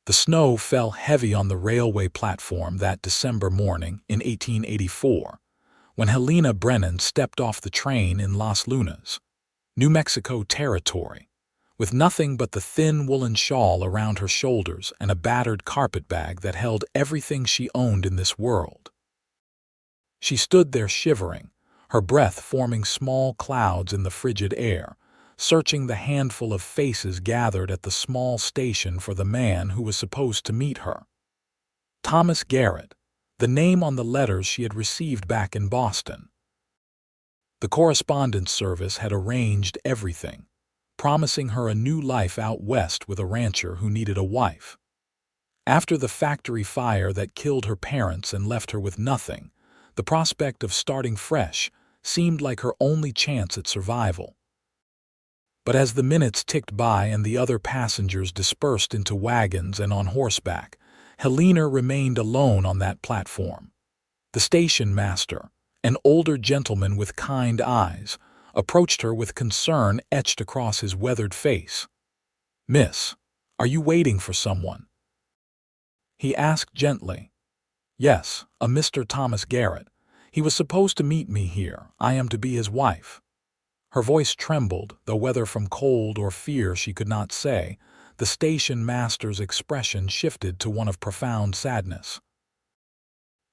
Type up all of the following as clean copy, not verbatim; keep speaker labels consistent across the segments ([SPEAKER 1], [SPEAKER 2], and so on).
[SPEAKER 1] The snow fell heavy on the railway platform that December morning in 1884, when Helena Brennan stepped off the train in Las Lunas, New Mexico territory, with nothing but the thin woolen shawl around her shoulders and a battered carpetbag that held everything she owned in this world. She stood there shivering, her breath forming small clouds in the frigid air, searching the handful of faces gathered at the small station for the man who was supposed to meet her. Thomas Garrett, the name on the letters she had received back in Boston. The correspondence service had arranged everything, promising her a new life out west with a rancher who needed a wife. After the factory fire that killed her parents and left her with nothing, the prospect of starting fresh seemed like her only chance at survival. But as the minutes ticked by and the other passengers dispersed into wagons and on horseback, Helena remained alone on that platform. The station master, an older gentleman with kind eyes, approached her with concern etched across his weathered face. "Miss, are you waiting for someone?" he asked gently. "Yes, a Mr. Thomas Garrett. He was supposed to meet me here. I am to be his wife." Her voice trembled, though whether from cold or fear she could not say. The station master's expression shifted to one of profound sadness.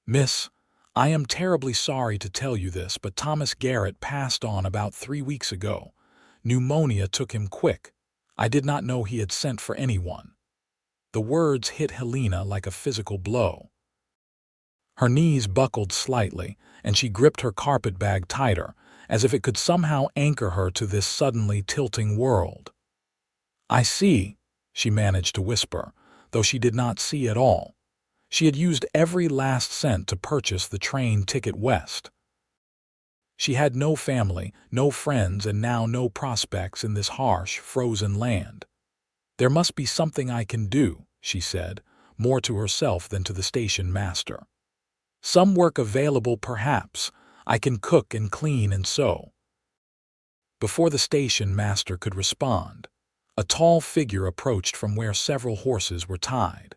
[SPEAKER 1] "Miss, I am terribly sorry to tell you this, but Thomas Garrett passed on about 3 weeks ago. Pneumonia took him quick. I did not know he had sent for anyone." The words hit Helena like a physical blow. Her knees buckled slightly, and she gripped her carpetbag tighter, as if it could somehow anchor her to this suddenly tilting world. "I see," she managed to whisper, though she did not see at all. She had used every last cent to purchase the train ticket west. She had no family, no friends, and now no prospects in this harsh, frozen land. "There must be something I can do," she said, more to herself than to the station master. "Some work available, perhaps. I can cook and clean and sew." Before the station master could respond, a tall figure approached from where several horses were tied.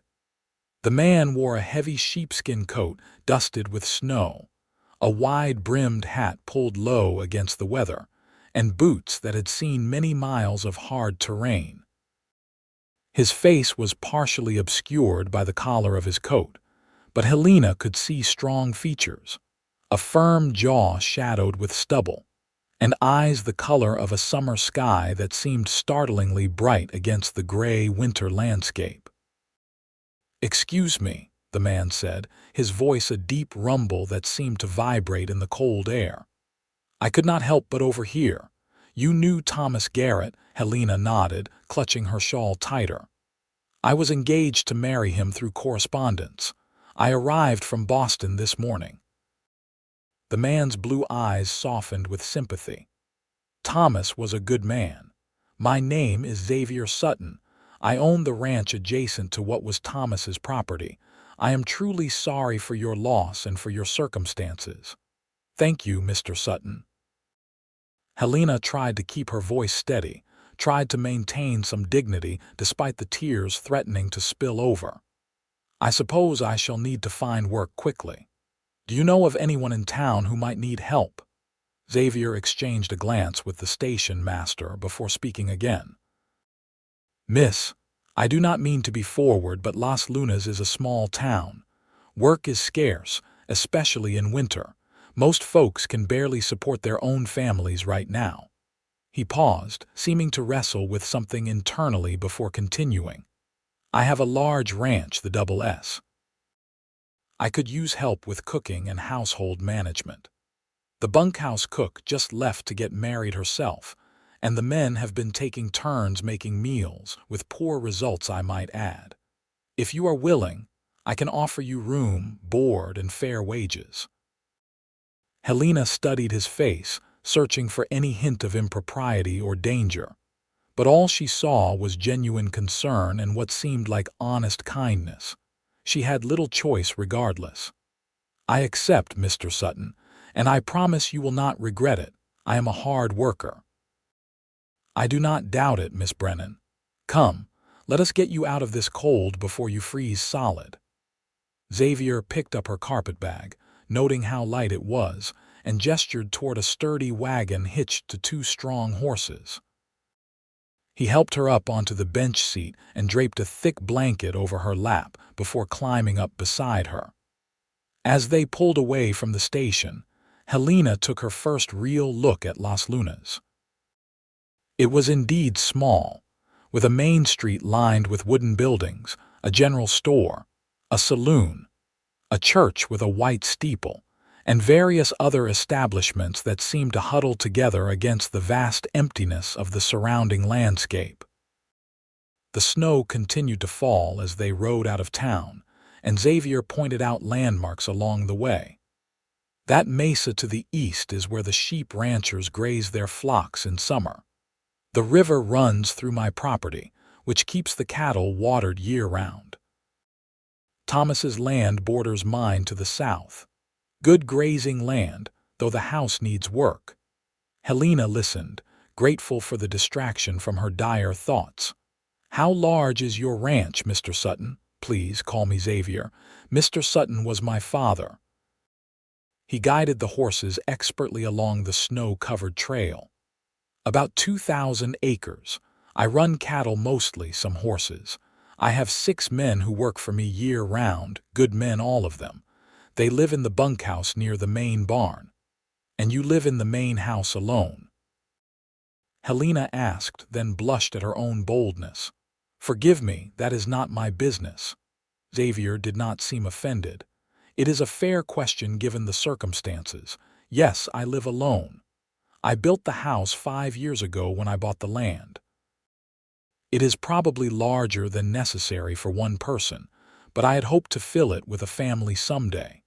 [SPEAKER 1] The man wore a heavy sheepskin coat dusted with snow, a wide-brimmed hat pulled low against the weather, and boots that had seen many miles of hard terrain. His face was partially obscured by the collar of his coat, but Helena could see strong features, a firm jaw shadowed with stubble, and eyes the color of a summer sky that seemed startlingly bright against the gray winter landscape. "Excuse me," the man said, his voice a deep rumble that seemed to vibrate in the cold air. "I could not help but overhear. You knew Thomas Garrett?" Helena nodded, clutching her shawl tighter. "I was engaged to marry him through correspondence. I arrived from Boston this morning." The man's blue eyes softened with sympathy. "Thomas was a good man. My name is Xavier Sutton. I own the ranch adjacent to what was Thomas's property. I am truly sorry for your loss and for your circumstances." "Thank you, Mr. Sutton." Helena tried to keep her voice steady, tried to maintain some dignity despite the tears threatening to spill over. "I suppose I shall need to find work quickly. Do you know of anyone in town who might need help?" Xavier exchanged a glance with the station master before speaking again. "Miss, I do not mean to be forward, but Las Lunas is a small town. Work is scarce, especially in winter. Most folks can barely support their own families right now." He paused, seeming to wrestle with something internally before continuing. "I have a large ranch, the Double S. I could use help with cooking and household management. The bunkhouse cook just left to get married herself, and the men have been taking turns making meals, with poor results I might add. If you are willing, I can offer you room, board, and fair wages." Helena studied his face, searching for any hint of impropriety or danger, but all she saw was genuine concern and what seemed like honest kindness. She had little choice regardless. "I accept, Mr. Sutton, and I promise you will not regret it. I am a hard worker." "I do not doubt it, Miss Brennan. Come, Let us get you out of this cold before you freeze solid." Xavier picked up her carpet bag, noting how light it was, and gestured toward a sturdy wagon hitched to 2 strong horses. He helped her up onto the bench seat and draped a thick blanket over her lap before climbing up beside her. As they pulled away from the station, Helena took her first real look at Las Lunas. It was indeed small, with a main street lined with wooden buildings, a general store, a saloon, a church with a white steeple, and various other establishments that seemed to huddle together against the vast emptiness of the surrounding landscape. The snow continued to fall as they rode out of town, and Xavier pointed out landmarks along the way. That mesa to the east is where the sheep ranchers graze their flocks in summer. The river runs through my property, which keeps the cattle watered year-round. Thomas's land borders mine to the south. Good grazing land, though the house needs work. Helena listened, grateful for the distraction from her dire thoughts. "How large is your ranch, Mr. Sutton? Please call me Xavier. Mr. Sutton was my father." He guided the horses expertly along the snow-covered trail. "About 2,000 acres. I run cattle mostly, some horses. I have 6 men who work for me year-round, good men all of them. They live in the bunkhouse near the main barn. And you live in the main house alone?" Helena asked, then blushed at her own boldness. "Forgive me, that is not my business." Xavier did not seem offended. "It is a fair question given the circumstances. Yes, I live alone. I built the house 5 years ago when I bought the land. It is probably larger than necessary for one person, but I had hoped to fill it with a family someday."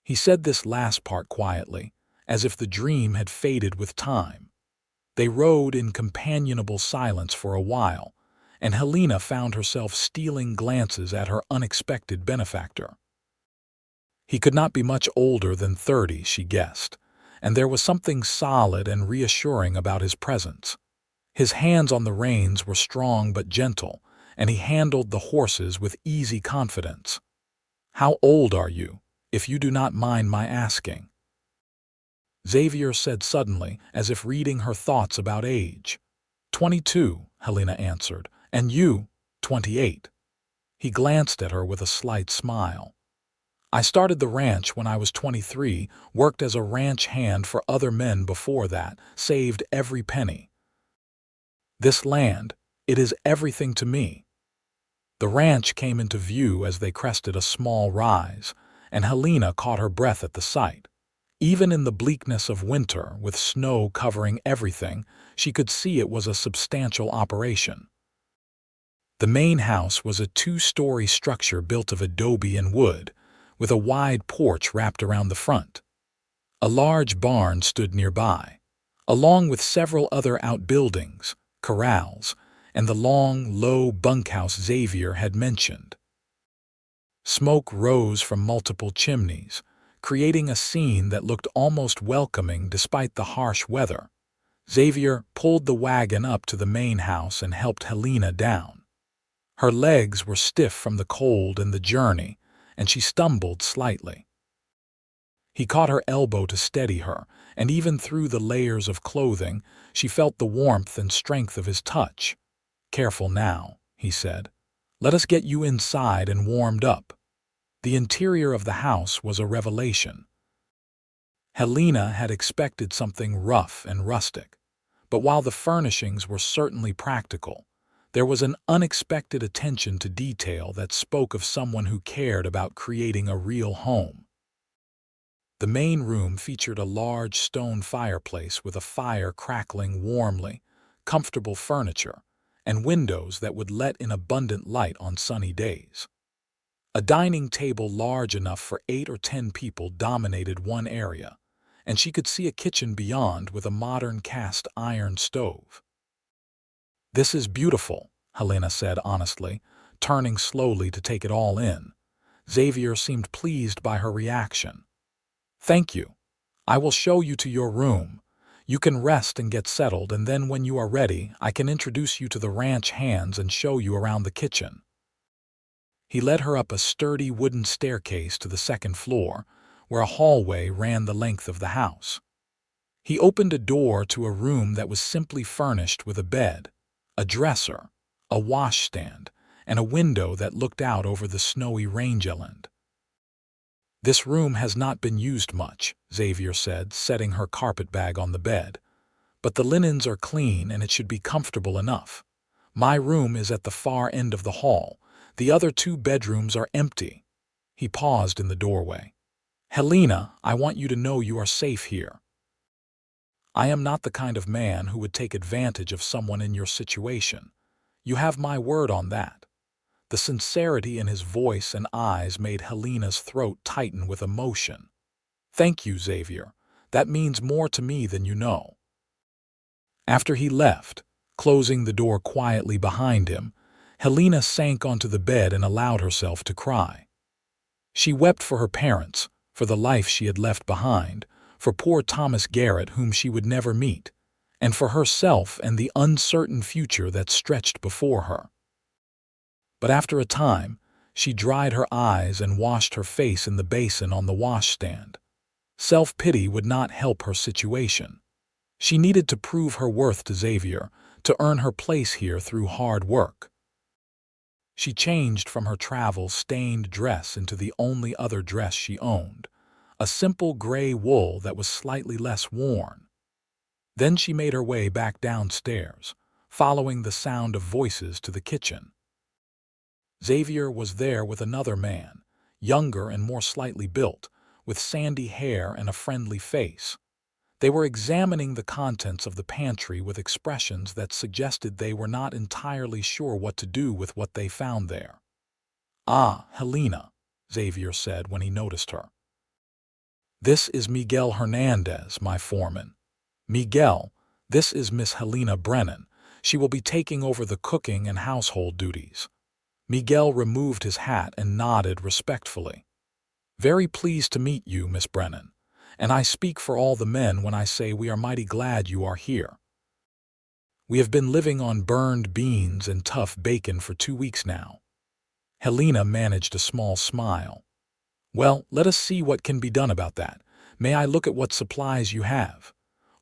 [SPEAKER 1] He said this last part quietly, as if the dream had faded with time. They rode in companionable silence for a while, and Helena found herself stealing glances at her unexpected benefactor. He could not be much older than 30, she guessed, and there was something solid and reassuring about his presence. His hands on the reins were strong but gentle, and he handled the horses with easy confidence. "How old are you, if you do not mind my asking?" Xavier said suddenly, as if reading her thoughts about age. 22, Helena answered. "And you?" 28. He glanced at her with a slight smile. "I started the ranch when I was 23, worked as a ranch hand for other men before that, saved every penny. This land, it is everything to me." The ranch came into view as they crested a small rise, and Helena caught her breath at the sight. Even in the bleakness of winter, with snow covering everything, she could see it was a substantial operation. The main house was a 2-story structure built of adobe and wood, with a wide porch wrapped around the front. A large barn stood nearby, along with several other outbuildings, corrals, and the long, low bunkhouse Xavier had mentioned. Smoke rose from multiple chimneys, creating a scene that looked almost welcoming despite the harsh weather. Xavier pulled the wagon up to the main house and helped Helena down. Her legs were stiff from the cold and the journey, and she stumbled slightly. He caught her elbow to steady her, and even through the layers of clothing, she felt the warmth and strength of his touch. "Careful now," he said. "Let us get you inside and warmed up." The interior of the house was a revelation. Helena had expected something rough and rustic, but while the furnishings were certainly practical, there was an unexpected attention to detail that spoke of someone who cared about creating a real home. The main room featured a large stone fireplace with a fire crackling warmly, comfortable furniture, and windows that would let in abundant light on sunny days. A dining table large enough for 8 or 10 people dominated one area, and she could see a kitchen beyond with a modern cast iron stove. "This is beautiful," Helena said honestly, turning slowly to take it all in. Xavier seemed pleased by her reaction. "Thank you. I will show you to your room. You can rest and get settled, and then when you are ready, I can introduce you to the ranch hands and show you around the kitchen." He led her up a sturdy wooden staircase to the second floor, where a hallway ran the length of the house. He opened a door to a room that was simply furnished with a bed, a dresser, a washstand, and a window that looked out over the snowy rangeland. "This room has not been used much," Xavier said, setting her carpetbag on the bed. "But the linens are clean and it should be comfortable enough. My room is at the far end of the hall. The other 2 bedrooms are empty." He paused in the doorway. "Helena, I want you to know you are safe here. I am not the kind of man who would take advantage of someone in your situation. You have my word on that." The sincerity in his voice and eyes made Helena's throat tighten with emotion. "Thank you, Xavier. That means more to me than you know." After he left, closing the door quietly behind him, Helena sank onto the bed and allowed herself to cry. She wept for her parents, for the life she had left behind, for poor Thomas Garrett whom she would never meet, and for herself and the uncertain future that stretched before her. But after a time, she dried her eyes and washed her face in the basin on the washstand. Self-pity would not help her situation. She needed to prove her worth to Xavier, to earn her place here through hard work. She changed from her travel-stained dress into the only other dress she owned, a simple gray wool that was slightly less worn. Then she made her way back downstairs, following the sound of voices to the kitchen. Xavier was there with another man, younger and more slightly built, with sandy hair and a friendly face. They were examining the contents of the pantry with expressions that suggested they were not entirely sure what to do with what they found there. "Ah, Helena," Xavier said when he noticed her. "This is Miguel Hernandez, my foreman. Miguel, this is Miss Helena Brennan. She will be taking over the cooking and household duties." Miguel removed his hat and nodded respectfully. "Very pleased to meet you, Miss Brennan, and I speak for all the men when I say we are mighty glad you are here. We have been living on burned beans and tough bacon for 2 weeks now." Helena managed a small smile. "Well, let us see what can be done about that. May I look at what supplies you have?"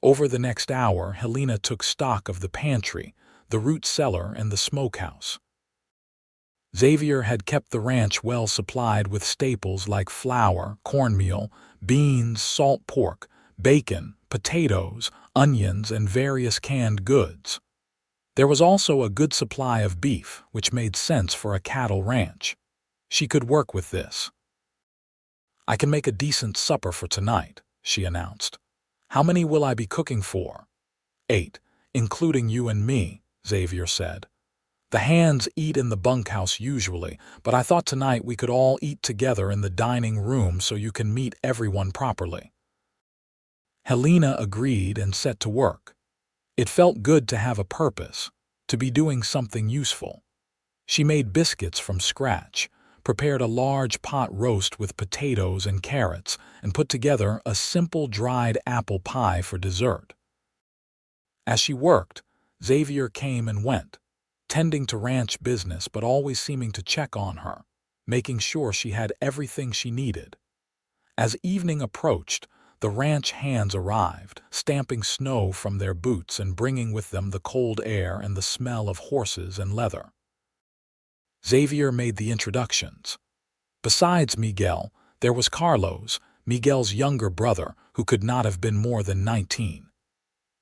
[SPEAKER 1] Over the next hour, Helena took stock of the pantry, the root cellar, and the smokehouse. Xavier had kept the ranch well supplied with staples like flour, cornmeal, beans, salt pork, bacon, potatoes, onions, and various canned goods. There was also a good supply of beef, which made sense for a cattle ranch. She could work with this. "I can make a decent supper for tonight," she announced. "How many will I be cooking for?" 8, including you and me," Xavier said. "The hands eat in the bunkhouse usually, but I thought tonight we could all eat together in the dining room so you can meet everyone properly." Helena agreed and set to work. It felt good to have a purpose, to be doing something useful. She made biscuits from scratch, prepared a large pot roast with potatoes and carrots, and put together a simple dried apple pie for dessert. As she worked, Xavier came and went, tending to ranch business but always seeming to check on her, making sure she had everything she needed. As evening approached, the ranch hands arrived, stamping snow from their boots and bringing with them the cold air and the smell of horses and leather. Xavier made the introductions. Besides Miguel, there was Carlos, Miguel's younger brother, who could not have been more than 19.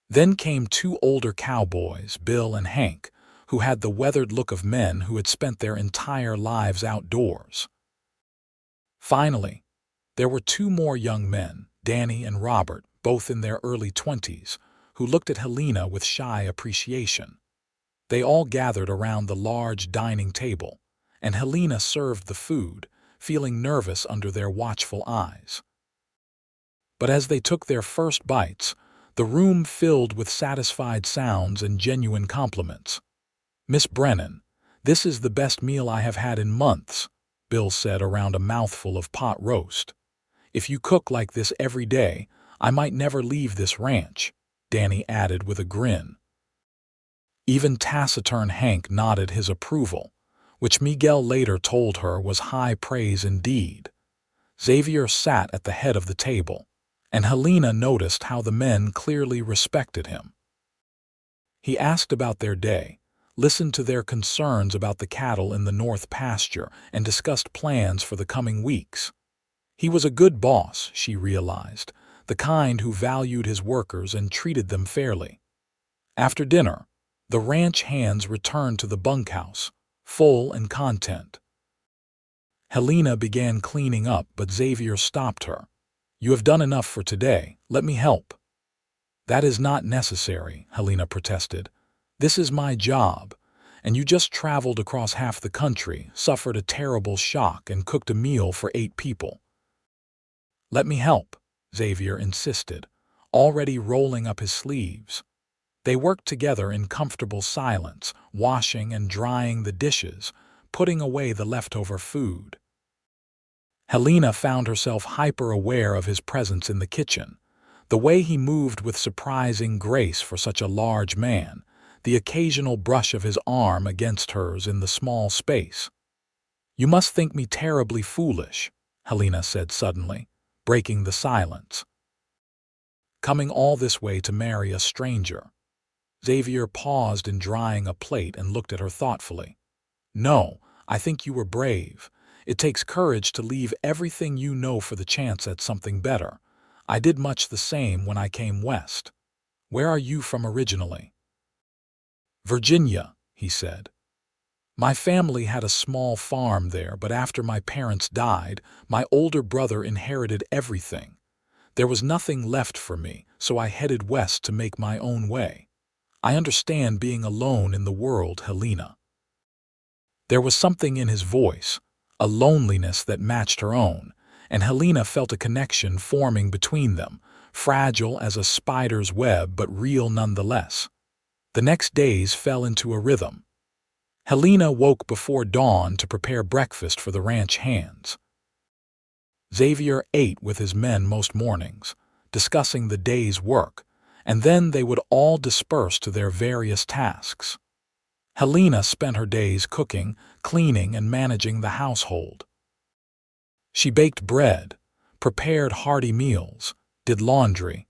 [SPEAKER 1] Then came 2 older cowboys, Bill and Hank, who had the weathered look of men who had spent their entire lives outdoors. Finally, there were 2 more young men, Danny and Robert, both in their early 20s, who looked at Helena with shy appreciation. They all gathered around the large dining table, and Helena served the food, feeling nervous under their watchful eyes. But as they took their first bites, the room filled with satisfied sounds and genuine compliments. "Miss Brennan, this is the best meal I have had in months," Bill said around a mouthful of pot roast. "If you cook like this every day, I might never leave this ranch." Danny added with a grin. Even taciturn Hank nodded his approval, which Miguel later told her was high praise indeed. Xavier sat at the head of the table, and Helena noticed how the men clearly respected him. He asked about their day, listened to their concerns about the cattle in the north pasture, and discussed plans for the coming weeks. He was a good boss, she realized, the kind who valued his workers and treated them fairly. After dinner, the ranch hands returned to the bunkhouse, full and content. Helena began cleaning up, but Xavier stopped her. "You have done enough for today. Let me help." "That is not necessary," Helena protested. "This is my job, and you just traveled across half the country, suffered a terrible shock, and cooked a meal for 8 people. "Let me help," Xavier insisted, already rolling up his sleeves. They worked together in comfortable silence, washing and drying the dishes, putting away the leftover food. Helena found herself hyper-aware of his presence in the kitchen, the way he moved with surprising grace for such a large man, the occasional brush of his arm against hers in the small space. "You must think me terribly foolish," Helena said suddenly, breaking the silence. "Coming all this way to marry a stranger." Xavier paused in drying a plate and looked at her thoughtfully. "No, I think you were brave. It takes courage to leave everything you know for the chance at something better. I did much the same when I came west. Where are you from originally?" "Virginia," he said. "My family had a small farm there, but after my parents died, my older brother inherited everything. There was nothing left for me, so I headed west to make my own way. I understand being alone in the world, Helena." There was something in his voice, a loneliness that matched her own, and Helena felt a connection forming between them, fragile as a spider's web but real nonetheless. The next days fell into a rhythm. Helena woke before dawn to prepare breakfast for the ranch hands. Xavier ate with his men most mornings, discussing the day's work, and then they would all disperse to their various tasks. Helena spent her days cooking, cleaning, and managing the household. She baked bread, prepared hearty meals, did laundry,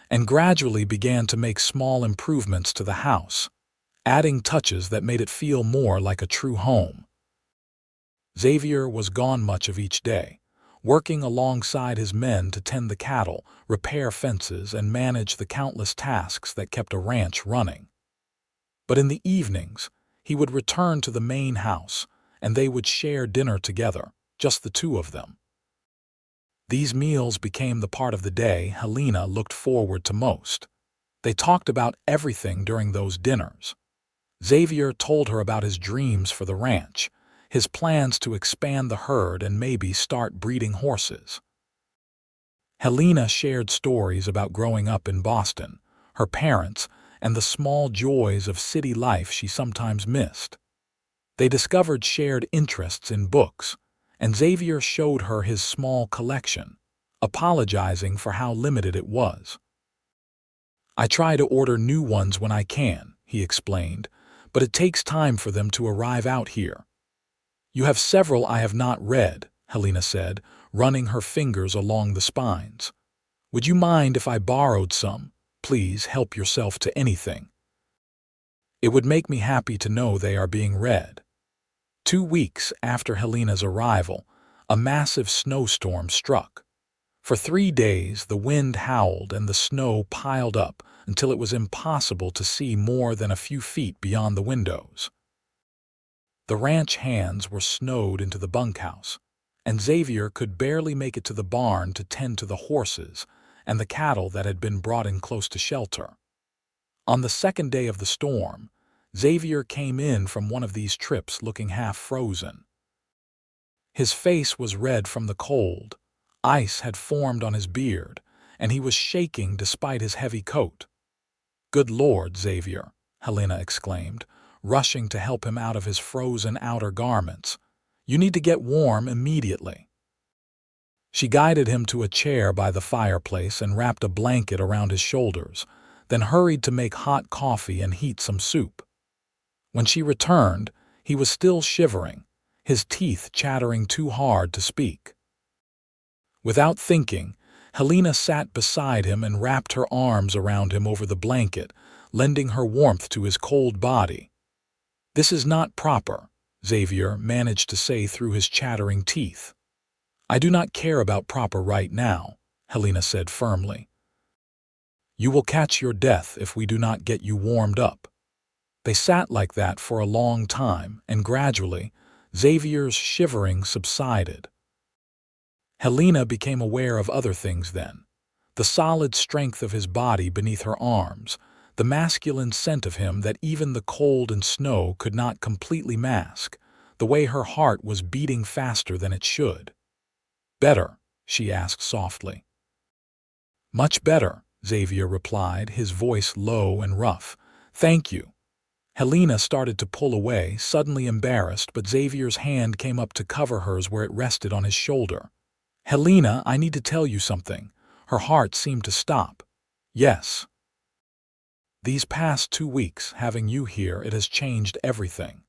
[SPEAKER 1] and gradually began to make small improvements to the house, adding touches that made it feel more like a true home. Xavier was gone much of each day, working alongside his men to tend the cattle, repair fences, and manage the countless tasks that kept a ranch running. But in the evenings, he would return to the main house, and they would share dinner together, just the two of them. These meals became the part of the day Helena looked forward to most. They talked about everything during those dinners. Xavier told her about his dreams for the ranch, his plans to expand the herd and maybe start breeding horses. Helena shared stories about growing up in Boston, her parents, and the small joys of city life she sometimes missed. They discovered shared interests in books, and Xavier showed her his small collection, apologizing for how limited it was. "I try to order new ones when I can," he explained, "but it takes time for them to arrive out here." "You have several I have not read," Helena said, running her fingers along the spines. "Would you mind if I borrowed some? Please help yourself to anything. It would make me happy to know they are being read." 2 weeks after Helena's arrival, a massive snowstorm struck. For 3 days, the wind howled and the snow piled up until it was impossible to see more than a few feet beyond the windows. The ranch hands were snowed into the bunkhouse, and Xavier could barely make it to the barn to tend to the horses and the cattle that had been brought in close to shelter. On the second day of the storm, Xavier came in from one of these trips looking half frozen. His face was red from the cold, ice had formed on his beard, and he was shaking despite his heavy coat. "Good Lord, Xavier," Helena exclaimed, rushing to help him out of his frozen outer garments. "You need to get warm immediately." She guided him to a chair by the fireplace and wrapped a blanket around his shoulders, then hurried to make hot coffee and heat some soup. When she returned, he was still shivering, his teeth chattering too hard to speak. Without thinking, Helena sat beside him and wrapped her arms around him over the blanket, lending her warmth to his cold body. "This is not proper," Xavier managed to say through his chattering teeth. "I do not care about proper right now," Helena said firmly. "You will catch your death if we do not get you warmed up." They sat like that for a long time, and gradually, Xavier's shivering subsided. Helena became aware of other things then. The solid strength of his body beneath her arms, the masculine scent of him that even the cold and snow could not completely mask, the way her heart was beating faster than it should. "Better?" she asked softly. "Much better," Xavier replied, his voice low and rough. "Thank you." Helena started to pull away, suddenly embarrassed, but Xavier's hand came up to cover hers where it rested on his shoulder. "Helena, I need to tell you something." Her heart seemed to stop. "Yes." "These past 2 weeks, having you here, it has changed everything.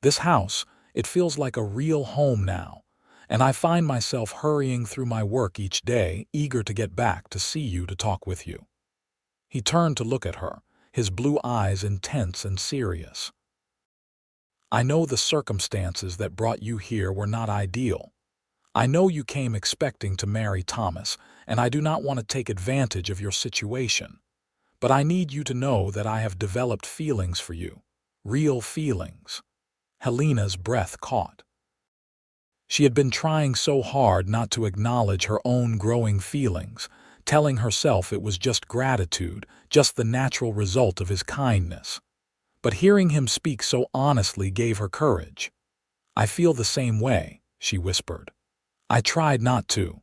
[SPEAKER 1] This house, it feels like a real home now, and I find myself hurrying through my work each day, eager to get back to see you, to talk with you." He turned to look at her, his blue eyes intense and serious. "I know the circumstances that brought you here were not ideal. I know you came expecting to marry Thomas, and I do not want to take advantage of your situation. But I need you to know that I have developed feelings for you. Real feelings." Helena's breath caught. She had been trying so hard not to acknowledge her own growing feelings, telling herself it was just gratitude, just the natural result of his kindness. But hearing him speak so honestly gave her courage. "I feel the same way," she whispered. "I tried not to.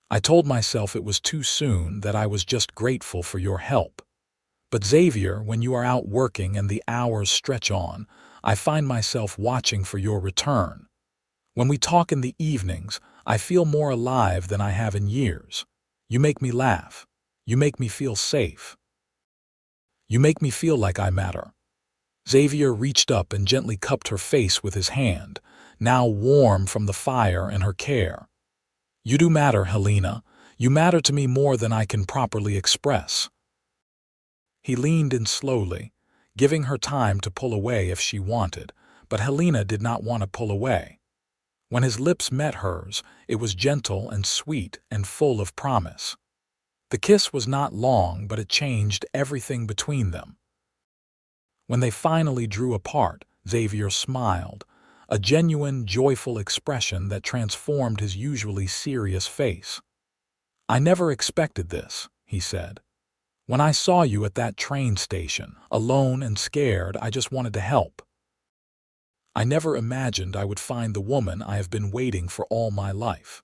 [SPEAKER 1] I told myself it was too soon, that I was just grateful for your help. But Xavier, when you are out working and the hours stretch on, I find myself watching for your return. When we talk in the evenings, I feel more alive than I have in years. You make me laugh. You make me feel safe. You make me feel like I matter." Xavier reached up and gently cupped her face with his hand, now warm from the fire and her care. "You do matter, Helena. You matter to me more than I can properly express." He leaned in slowly, giving her time to pull away if she wanted, but Helena did not want to pull away. When his lips met hers, it was gentle and sweet and full of promise. The kiss was not long, but it changed everything between them. When they finally drew apart, Xavier smiled, a genuine, joyful expression that transformed his usually serious face. "I never expected this," he said. "When I saw you at that train station, alone and scared, I just wanted to help. I never imagined I would find the woman I have been waiting for all my life.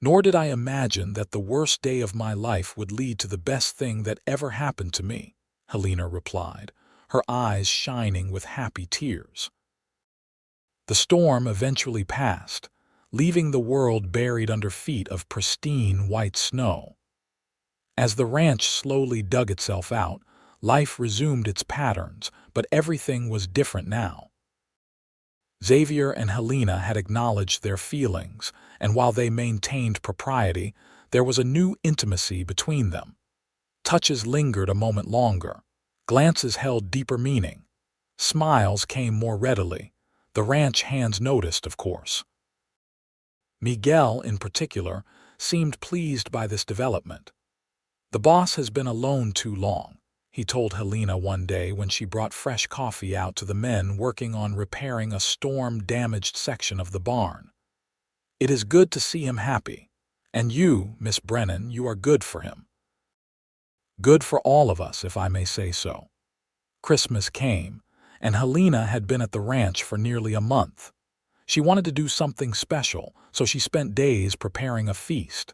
[SPEAKER 1] Nor did I imagine that the worst day of my life would lead to the best thing that ever happened to me," Helena replied, her eyes shining with happy tears. The storm eventually passed, leaving the world buried under feet of pristine white snow. As the ranch slowly dug itself out, life resumed its patterns, but everything was different now. Xavier and Helena had acknowledged their feelings, and while they maintained propriety, there was a new intimacy between them. Touches lingered a moment longer. Glances held deeper meaning. Smiles came more readily. The ranch hands noticed, of course. Miguel, in particular, seemed pleased by this development. "The boss has been alone too long," he told Helena one day when she brought fresh coffee out to the men working on repairing a storm-damaged section of the barn. "It is good to see him happy. And you, Miss Brennan, you are good for him. Good for all of us, if I may say so." Christmas came, and Helena had been at the ranch for nearly a month. She wanted to do something special, so she spent days preparing a feast.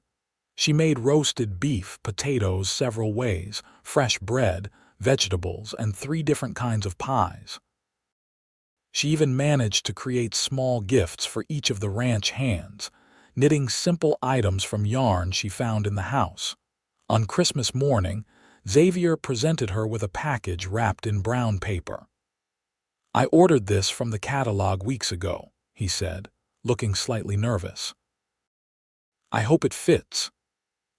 [SPEAKER 1] She made roasted beef, potatoes several ways, fresh bread, vegetables, and 3 different kinds of pies. She even managed to create small gifts for each of the ranch hands, knitting simple items from yarn she found in the house. On Christmas morning, Xavier presented her with a package wrapped in brown paper. "I ordered this from the catalog weeks ago," he said, looking slightly nervous. "I hope it fits."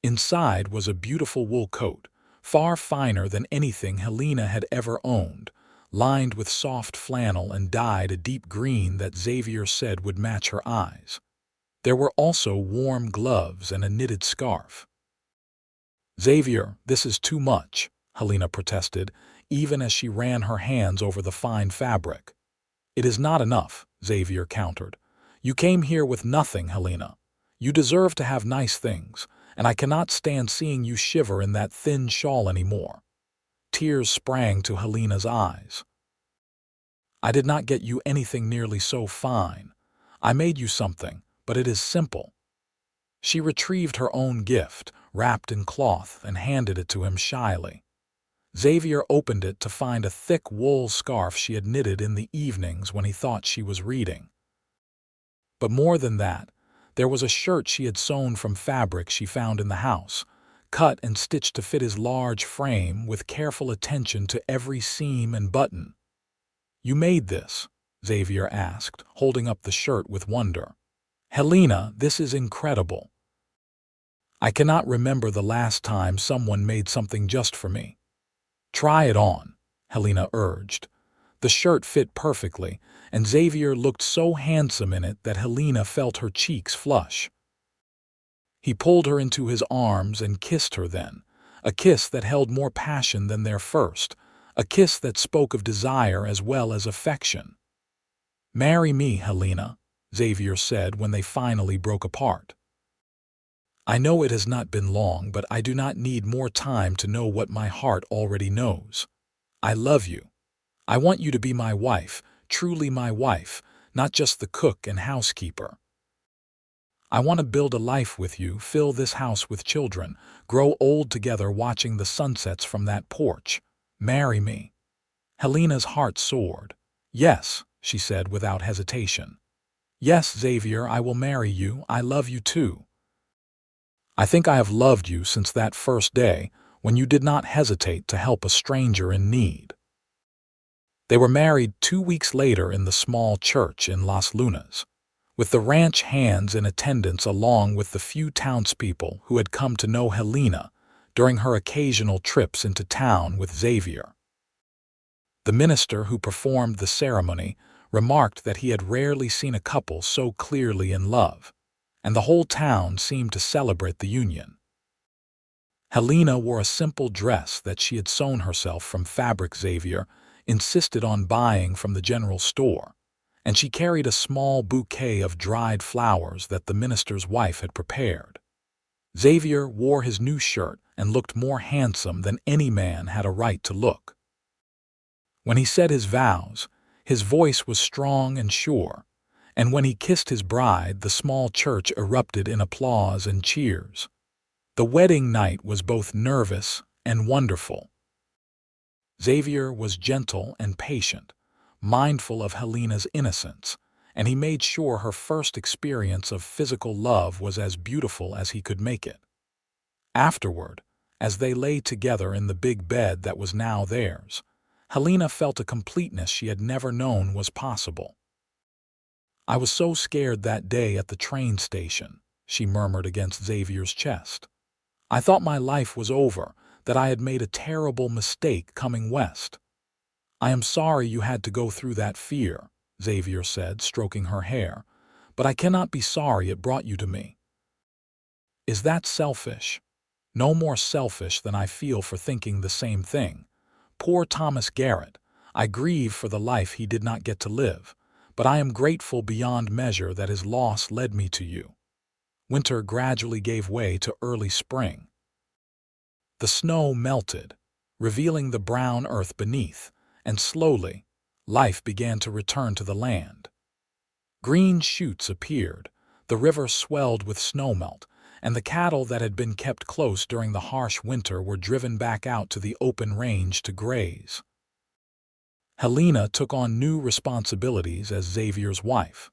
[SPEAKER 1] Inside was a beautiful wool coat, far finer than anything Helena had ever owned, lined with soft flannel and dyed a deep green that Xavier said would match her eyes. There were also warm gloves and a knitted scarf. "Xavier, this is too much," Helena protested, even as she ran her hands over the fine fabric. "It is not enough," Xavier countered. "You came here with nothing, Helena. You deserve to have nice things, and I cannot stand seeing you shiver in that thin shawl anymore." Tears sprang to Helena's eyes. "I did not get you anything nearly so fine. I made you something, but it is simple." She retrieved her own gift, wrapped in cloth, and handed it to him shyly. Xavier opened it to find a thick wool scarf she had knitted in the evenings when he thought she was reading. But more than that, there was a shirt she had sewn from fabric she found in the house, cut and stitched to fit his large frame with careful attention to every seam and button. "You made this?" Xavier asked, holding up the shirt with wonder. "Helena, this is incredible. I cannot remember the last time someone made something just for me." "Try it on," Helena urged. The shirt fit perfectly, and Xavier looked so handsome in it that Helena felt her cheeks flush. He pulled her into his arms and kissed her then, a kiss that held more passion than their first, a kiss that spoke of desire as well as affection. "Marry me, Helena," Xavier said when they finally broke apart. "I know it has not been long, but I do not need more time to know what my heart already knows. I love you. I want you to be my wife, truly my wife, not just the cook and housekeeper. I want to build a life with you, fill this house with children, grow old together watching the sunsets from that porch. Marry me." Helena's heart soared. "Yes," she said without hesitation. "Yes, Xavier, I will marry you. I love you too. I think I have loved you since that first day when you did not hesitate to help a stranger in need." They were married 2 weeks later in the small church in Las Lunas, with the ranch hands in attendance along with the few townspeople who had come to know Helena during her occasional trips into town with Xavier. The minister who performed the ceremony remarked that he had rarely seen a couple so clearly in love, and the whole town seemed to celebrate the union. Helena wore a simple dress that she had sewn herself from fabric Xavier insisted on buying from the general store, and she carried a small bouquet of dried flowers that the minister's wife had prepared. Xavier wore his new shirt and looked more handsome than any man had a right to look. When he said his vows, his voice was strong and sure, and when he kissed his bride, the small church erupted in applause and cheers. The wedding night was both nervous and wonderful. Xavier was gentle and patient, mindful of Helena's innocence, and he made sure her first experience of physical love was as beautiful as he could make it. Afterward, as they lay together in the big bed that was now theirs, Helena felt a completeness she had never known was possible. "I was so scared that day at the train station," she murmured against Xavier's chest. "I thought my life was over, that I had made a terrible mistake coming west." "I am sorry you had to go through that fear," Xavier said, stroking her hair, "but I cannot be sorry it brought you to me." "Is that selfish?" "No more selfish than I feel for thinking the same thing. Poor Thomas Garrett, I grieve for the life he did not get to live, but I am grateful beyond measure that his loss led me to you." Winter gradually gave way to early spring. The snow melted, revealing the brown earth beneath, and slowly, life began to return to the land. Green shoots appeared, the river swelled with snowmelt, and the cattle that had been kept close during the harsh winter were driven back out to the open range to graze. Helena took on new responsibilities as Xavier's wife.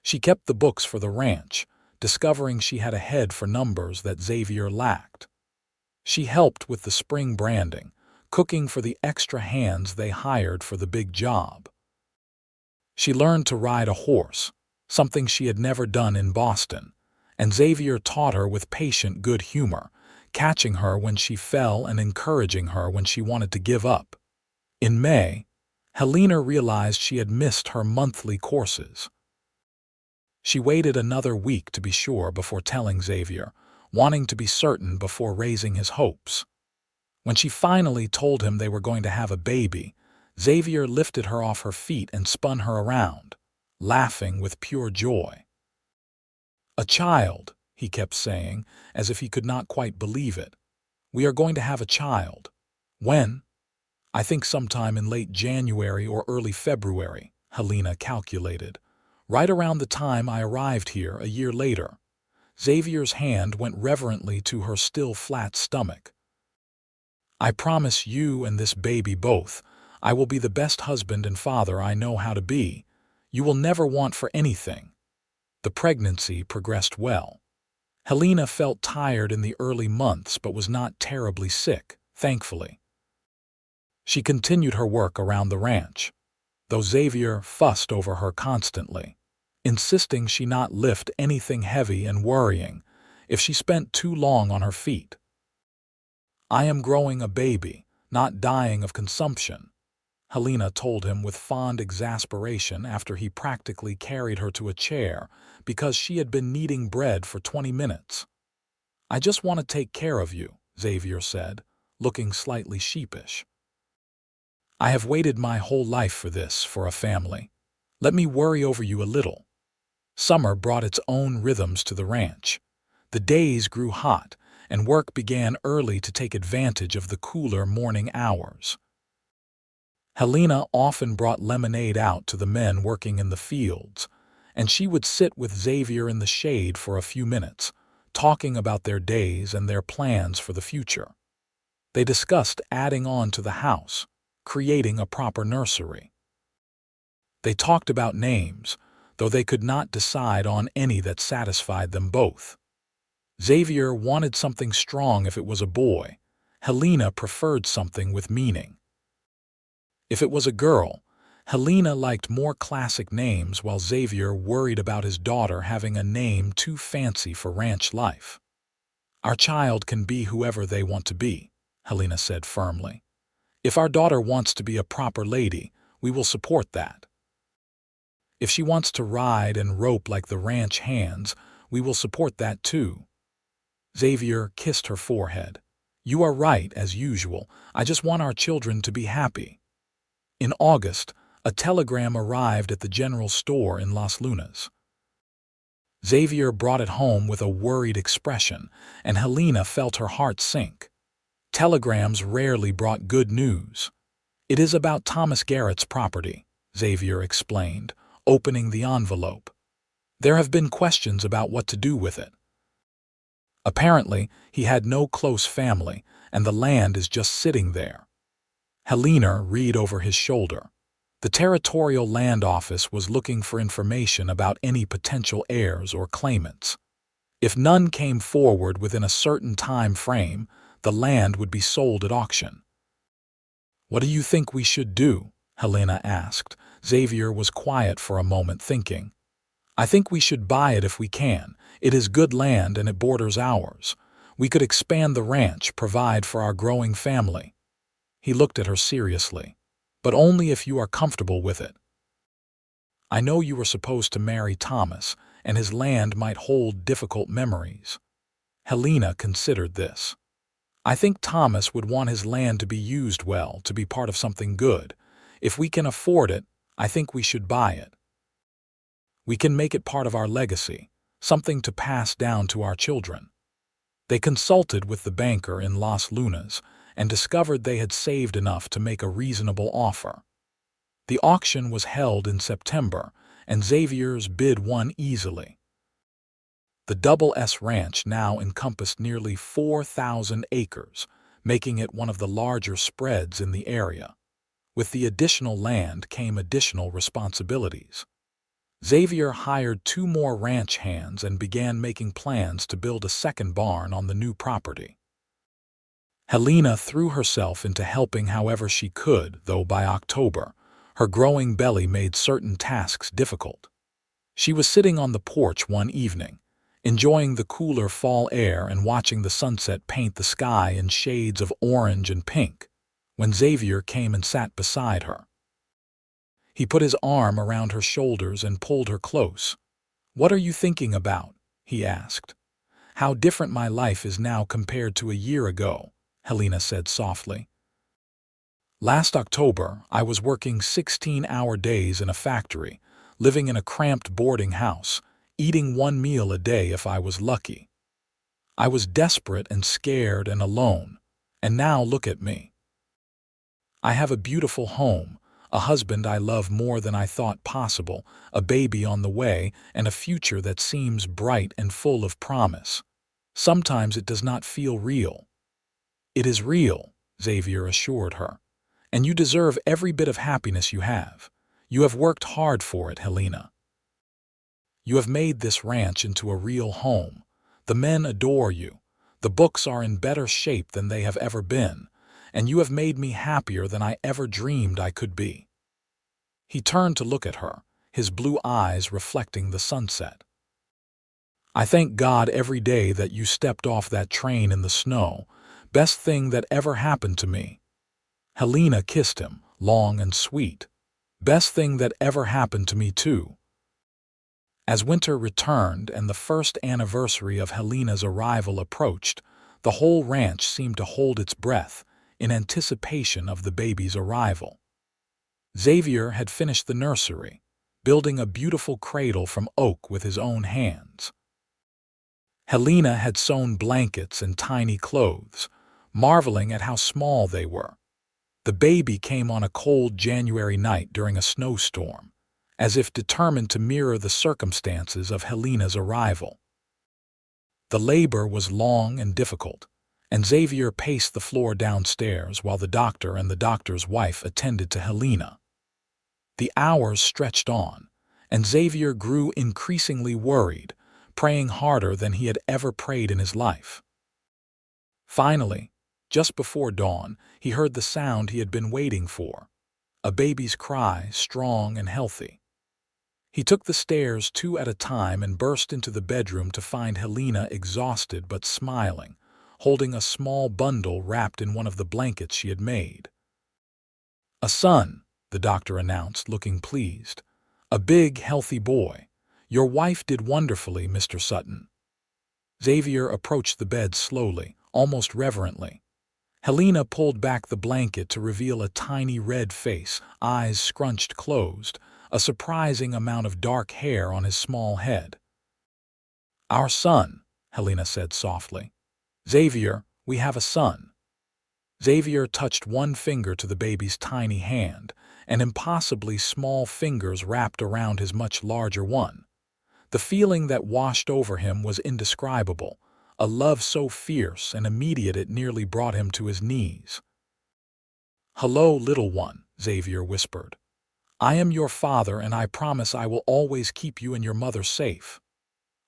[SPEAKER 1] She kept the books for the ranch, discovering she had a head for numbers that Xavier lacked. She helped with the spring branding, cooking for the extra hands they hired for the big job. She learned to ride a horse, something she had never done in Boston, and Xavier taught her with patient good humor, catching her when she fell and encouraging her when she wanted to give up. In May, Helena realized she had missed her monthly courses. She waited another week to be sure before telling Xavier, wanting to be certain before raising his hopes. When she finally told him they were going to have a baby, Xavier lifted her off her feet and spun her around, laughing with pure joy. "A child," he kept saying, as if he could not quite believe it. "We are going to have a child. When?" "I think sometime in late January or early February," Helena calculated. "Right around the time I arrived here a year later." Xavier's hand went reverently to her still flat stomach. "I promise you and this baby both, I will be the best husband and father I know how to be. You will never want for anything." The pregnancy progressed well. Helena felt tired in the early months but was not terribly sick, thankfully. She continued her work around the ranch, though Xavier fussed over her constantly, insisting she not lift anything heavy and worrying if she spent too long on her feet. "I am growing a baby, not dying of consumption," Helena told him with fond exasperation after he practically carried her to a chair because she had been kneading bread for 20 minutes. "I just want to take care of you," Xavier said, looking slightly sheepish. "I have waited my whole life for this, for a family. Let me worry over you a little." Summer brought its own rhythms to the ranch. The days grew hot, and work began early to take advantage of the cooler morning hours. Helena often brought lemonade out to the men working in the fields, and she would sit with Xavier in the shade for a few minutes, talking about their days and their plans for the future. They discussed adding on to the house, creating a proper nursery. They talked about names, though they could not decide on any that satisfied them both. Xavier wanted something strong if it was a boy. Helena preferred something with meaning. If it was a girl, Helena liked more classic names while Xavier worried about his daughter having a name too fancy for ranch life. "Our child can be whoever they want to be," Helena said firmly. "If our daughter wants to be a proper lady, we will support that. If she wants to ride and rope like the ranch hands, we will support that too." Xavier kissed her forehead. "You are right, as usual. I just want our children to be happy." In August, a telegram arrived at the general store in Las Lunas. Xavier brought it home with a worried expression, and Helena felt her heart sink. Telegrams rarely brought good news. "It is about Thomas Garrett's property," Xavier explained, opening the envelope. "There have been questions about what to do with it. Apparently, he had no close family, and the land is just sitting there." Helena read over his shoulder. The Territorial Land Office was looking for information about any potential heirs or claimants. If none came forward within a certain time frame, the land would be sold at auction. "What do you think we should do?" Helena asked. Xavier was quiet for a moment, thinking. "I think we should buy it if we can. It is good land and it borders ours. We could expand the ranch, provide for our growing family." He looked at her seriously. "But only if you are comfortable with it. I know you were supposed to marry Thomas, and his land might hold difficult memories." Helena considered this. "I think Thomas would want his land to be used well, to be part of something good. If we can afford it, I think we should buy it. We can make it part of our legacy, something to pass down to our children." They consulted with the banker in Las Lunas and discovered they had saved enough to make a reasonable offer. The auction was held in September, and Xavier's bid won easily. The Double S Ranch now encompassed nearly 4,000 acres, making it one of the larger spreads in the area. With the additional land came additional responsibilities. Xavier hired 2 more ranch hands and began making plans to build a second barn on the new property. Helena threw herself into helping however she could, though by October, her growing belly made certain tasks difficult. She was sitting on the porch one evening, enjoying the cooler fall air and watching the sunset paint the sky in shades of orange and pink, when Xavier came and sat beside her. He put his arm around her shoulders and pulled her close. "What are you thinking about?" he asked. "How different my life is now compared to a year ago," Helena said softly. "Last October, I was working 16-hour days in a factory, living in a cramped boarding house, eating one meal a day if I was lucky. I was desperate and scared and alone, and now look at me. I have a beautiful home, a husband I love more than I thought possible, a baby on the way, and a future that seems bright and full of promise. Sometimes it does not feel real." "It is real," Xavier assured her, "and you deserve every bit of happiness you have. You have worked hard for it, Helena. You have made this ranch into a real home. The men adore you. The books are in better shape than they have ever been, and you have made me happier than I ever dreamed I could be." He turned to look at her, his blue eyes reflecting the sunset. "I thank God every day that you stepped off that train in the snow. Best thing that ever happened to me." Helena kissed him, long and sweet. "Best thing that ever happened to me, too." As winter returned and the first anniversary of Helena's arrival approached, the whole ranch seemed to hold its breath in anticipation of the baby's arrival. Xavier had finished the nursery, building a beautiful cradle from oak with his own hands. Helena had sewn blankets and tiny clothes, marveling at how small they were. The baby came on a cold January night during a snowstorm, as if determined to mirror the circumstances of Helena's arrival. The labor was long and difficult, and Xavier paced the floor downstairs while the doctor and the doctor's wife attended to Helena. The hours stretched on, and Xavier grew increasingly worried, praying harder than he had ever prayed in his life. Finally, just before dawn, he heard the sound he had been waiting for, a baby's cry, strong and healthy. He took the stairs 2 at a time and burst into the bedroom to find Helena exhausted but smiling, holding a small bundle wrapped in one of the blankets she had made. "A son," the doctor announced, looking pleased. "A big, healthy boy. Your wife did wonderfully, Mr. Sutton." Xavier approached the bed slowly, almost reverently. Helena pulled back the blanket to reveal a tiny red face, eyes scrunched closed, a surprising amount of dark hair on his small head. "Our son," Helena said softly. "Xavier, we have a son." Xavier touched one finger to the baby's tiny hand, and impossibly small fingers wrapped around his much larger one. The feeling that washed over him was indescribable, a love so fierce and immediate it nearly brought him to his knees. "Hello, little one," Xavier whispered. "I am your father, and I promise I will always keep you and your mother safe."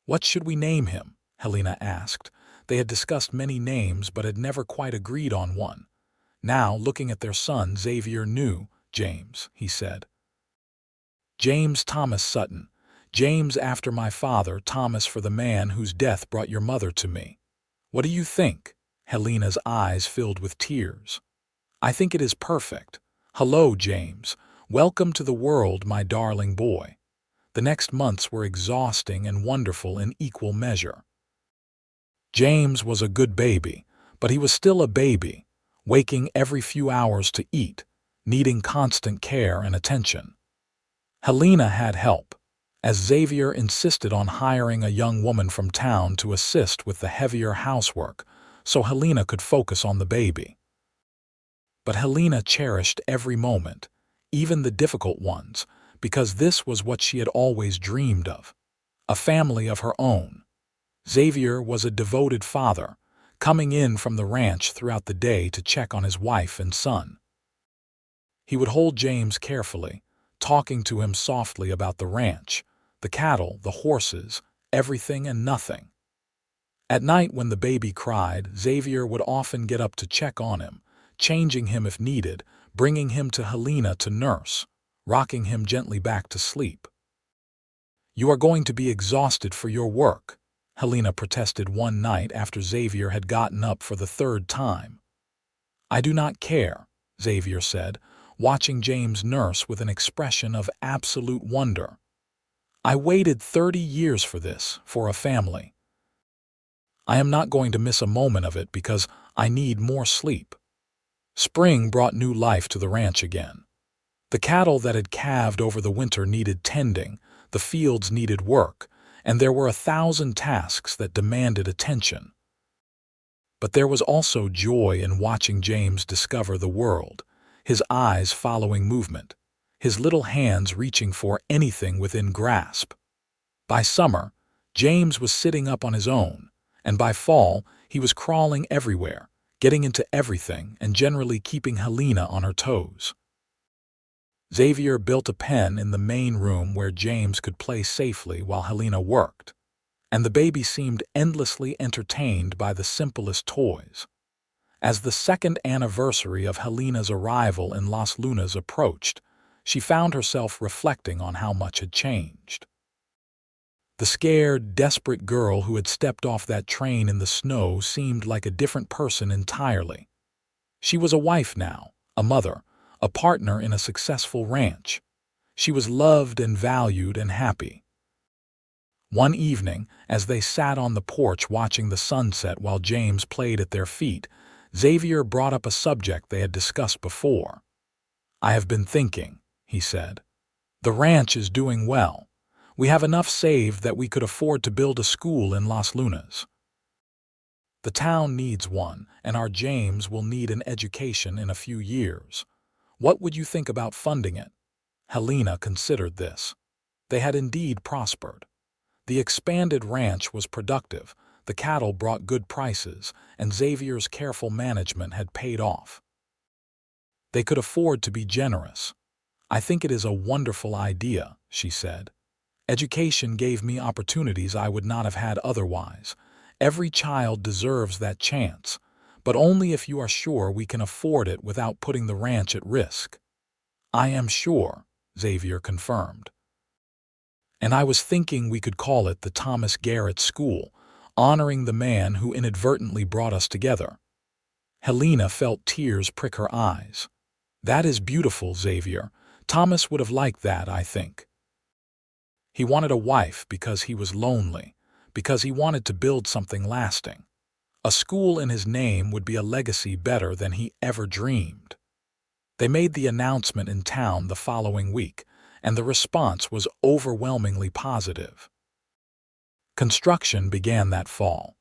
[SPEAKER 1] "What should we name him?" Helena asked. They had discussed many names but had never quite agreed on one. Now, looking at their son, Xavier knew. "James," he said. "James Thomas Sutton. James after my father, Thomas for the man whose death brought your mother to me. What do you think?" Helena's eyes filled with tears. "I think it is perfect. Hello, James. Welcome to the world, my darling boy." The next months were exhausting and wonderful in equal measure. James was a good baby, but he was still a baby, waking every few hours to eat, needing constant care and attention. Helena had help, as Xavier insisted on hiring a young woman from town to assist with the heavier housework so Helena could focus on the baby. But Helena cherished every moment, even the difficult ones, because this was what she had always dreamed of, a family of her own. Xavier was a devoted father, coming in from the ranch throughout the day to check on his wife and son. He would hold James carefully, talking to him softly about the ranch, the cattle, the horses, everything and nothing. At night when the baby cried, Xavier would often get up to check on him, changing him if needed, bringing him to Helena to nurse, rocking him gently back to sleep. "You are going to be exhausted for your work," Helena protested one night after Xavier had gotten up for the third time. "I do not care," Xavier said, watching James nurse with an expression of absolute wonder. "I waited 30 years for this, for a family. I am not going to miss a moment of it because I need more sleep." Spring brought new life to the ranch again. The cattle that had calved over the winter needed tending, the fields needed work, and there were 1,000 tasks that demanded attention. But there was also joy in watching James discover the world, his eyes following movement, his little hands reaching for anything within grasp. By summer, James was sitting up on his own, and by fall, he was crawling everywhere, getting into everything and generally keeping Helena on her toes. Xavier built a pen in the main room where James could play safely while Helena worked, and the baby seemed endlessly entertained by the simplest toys. As the second anniversary of Helena's arrival in Las Lunas approached, she found herself reflecting on how much had changed. The scared, desperate girl who had stepped off that train in the snow seemed like a different person entirely. She was a wife now, a mother, a partner in a successful ranch. She was loved and valued and happy. One evening, as they sat on the porch watching the sunset while James played at their feet, Xavier brought up a subject they had discussed before. "I have been thinking," he said. "The ranch is doing well. We have enough saved that we could afford to build a school in Las Lunas. The town needs one, and our James will need an education in a few years. What would you think about funding it?" Helena considered this. They had indeed prospered. The expanded ranch was productive, the cattle brought good prices, and Xavier's careful management had paid off. They could afford to be generous. "I think it is a wonderful idea," she said. "Education gave me opportunities I would not have had otherwise. Every child deserves that chance, but only if you are sure we can afford it without putting the ranch at risk." "I am sure," Xavier confirmed. "And I was thinking we could call it the Thomas Garrett School, honoring the man who inadvertently brought us together." Helena felt tears prick her eyes. "That is beautiful, Xavier. Thomas would have liked that, I think. He wanted a wife because he was lonely, because he wanted to build something lasting. A school in his name would be a legacy better than he ever dreamed." They made the announcement in town the following week, and the response was overwhelmingly positive. Construction began that fall,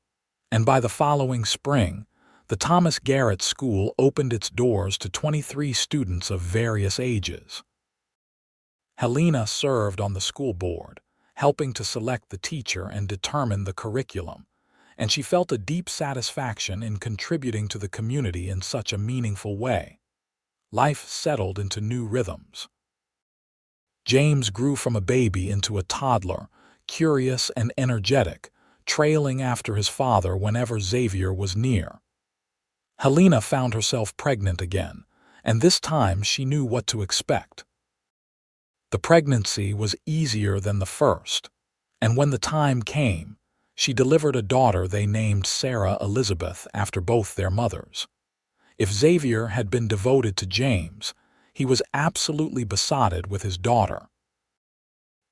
[SPEAKER 1] and by the following spring, the Thomas Garrett School opened its doors to 23 students of various ages. Helena served on the school board, helping to select the teacher and determine the curriculum, and she felt a deep satisfaction in contributing to the community in such a meaningful way. Life settled into new rhythms. James grew from a baby into a toddler, curious and energetic, trailing after his father whenever Xavier was near. Helena found herself pregnant again, and this time she knew what to expect. The pregnancy was easier than the first, and when the time came, she delivered a daughter they named Sarah Elizabeth after both their mothers. If Xavier had been devoted to James, he was absolutely besotted with his daughter.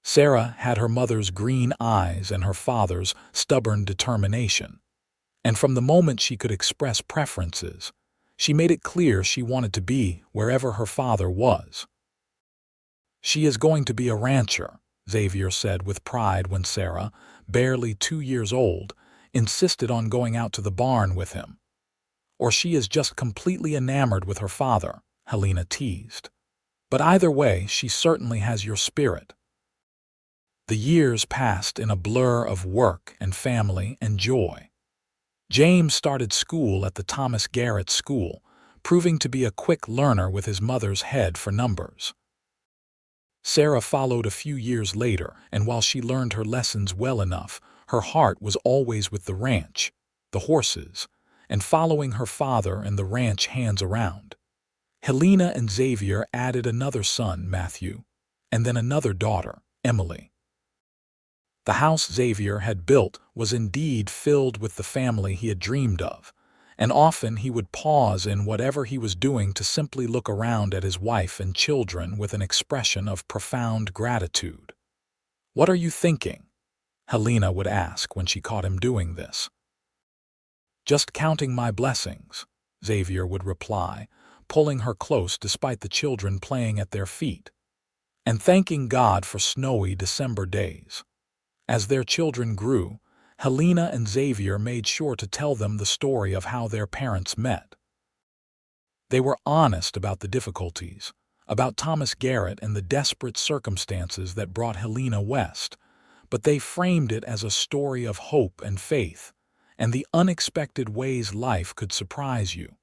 [SPEAKER 1] Sarah had her mother's green eyes and her father's stubborn determination, and from the moment she could express preferences, she made it clear she wanted to be wherever her father was. "She is going to be a rancher," Xavier said with pride when Sarah, barely 2 years old, insisted on going out to the barn with him. "Or she is just completely enamored with her father," Helena teased. "But either way, she certainly has your spirit." The years passed in a blur of work and family and joy. James started school at the Thomas Garrett School, proving to be a quick learner with his mother's head for numbers. Sarah followed a few years later, and while she learned her lessons well enough, her heart was always with the ranch, the horses, and following her father and the ranch hands around. Helena and Xavier added another son, Matthew, and then another daughter, Emily. The house Xavier had built was indeed filled with the family he had dreamed of, and often he would pause in whatever he was doing to simply look around at his wife and children with an expression of profound gratitude. "What are you thinking?" Helena would ask when she caught him doing this. "Just counting my blessings," Xavier would reply, pulling her close despite the children playing at their feet, "and thanking God for snowy December days." As their children grew, Helena and Xavier made sure to tell them the story of how their parents met. They were honest about the difficulties, about Thomas Garrett and the desperate circumstances that brought Helena west, but they framed it as a story of hope and faith, and the unexpected ways life could surprise you.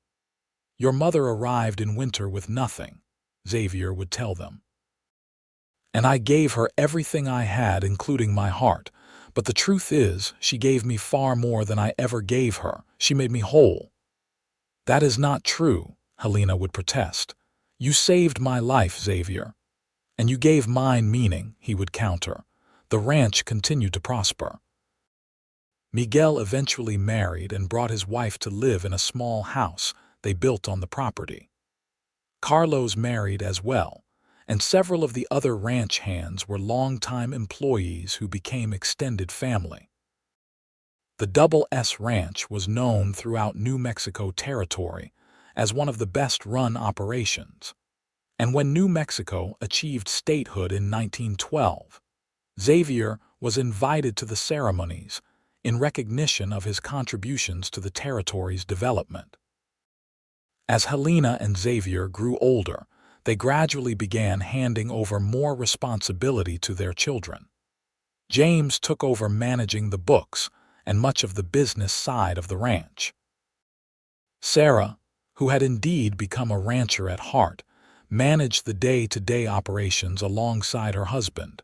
[SPEAKER 1] "Your mother arrived in winter with nothing," Xavier would tell them. "And I gave her everything I had, including my heart. But the truth is, she gave me far more than I ever gave her. She made me whole." "That is not true," Helena would protest. "You saved my life, Xavier." "And you gave mine meaning," he would counter. The ranch continued to prosper. Miguel eventually married and brought his wife to live in a small house they built on the property. Carlos married as well, and several of the other ranch hands were longtime employees who became extended family. The Double S Ranch was known throughout New Mexico Territory as one of the best-run operations, and when New Mexico achieved statehood in 1912, Xavier was invited to the ceremonies in recognition of his contributions to the territory's development. As Helena and Xavier grew older, they gradually began handing over more responsibility to their children. James took over managing the books and much of the business side of the ranch. Sarah, who had indeed become a rancher at heart, managed the day-to-day operations alongside her husband,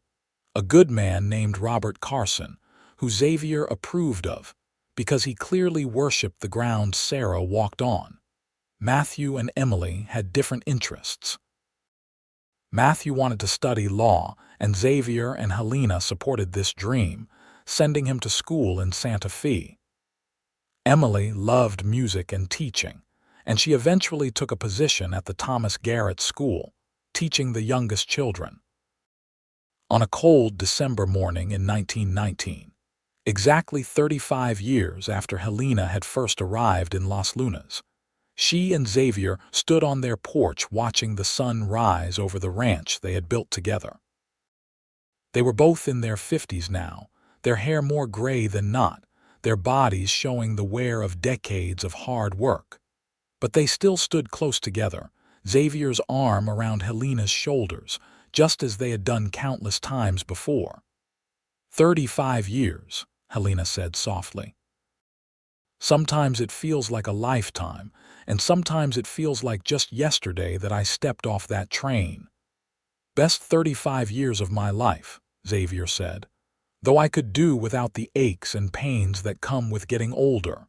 [SPEAKER 1] a good man named Robert Carson, who Xavier approved of because he clearly worshipped the ground Sarah walked on. Matthew and Emily had different interests. Matthew wanted to study law, and Xavier and Helena supported this dream, sending him to school in Santa Fe. Emily loved music and teaching, and she eventually took a position at the Thomas Garrett School, teaching the youngest children. On a cold December morning in 1919, exactly 35 years after Helena had first arrived in Las Lunas, she and Xavier stood on their porch watching the sun rise over the ranch they had built together. They were both in their 50s now, their hair more gray than not, their bodies showing the wear of decades of hard work. But they still stood close together, Xavier's arm around Helena's shoulders, just as they had done countless times before. 35 years, Helena said softly. "Sometimes it feels like a lifetime, and sometimes it feels like just yesterday that I stepped off that train." "Best 35 years of my life," Xavier said, "though I could do without the aches and pains that come with getting older."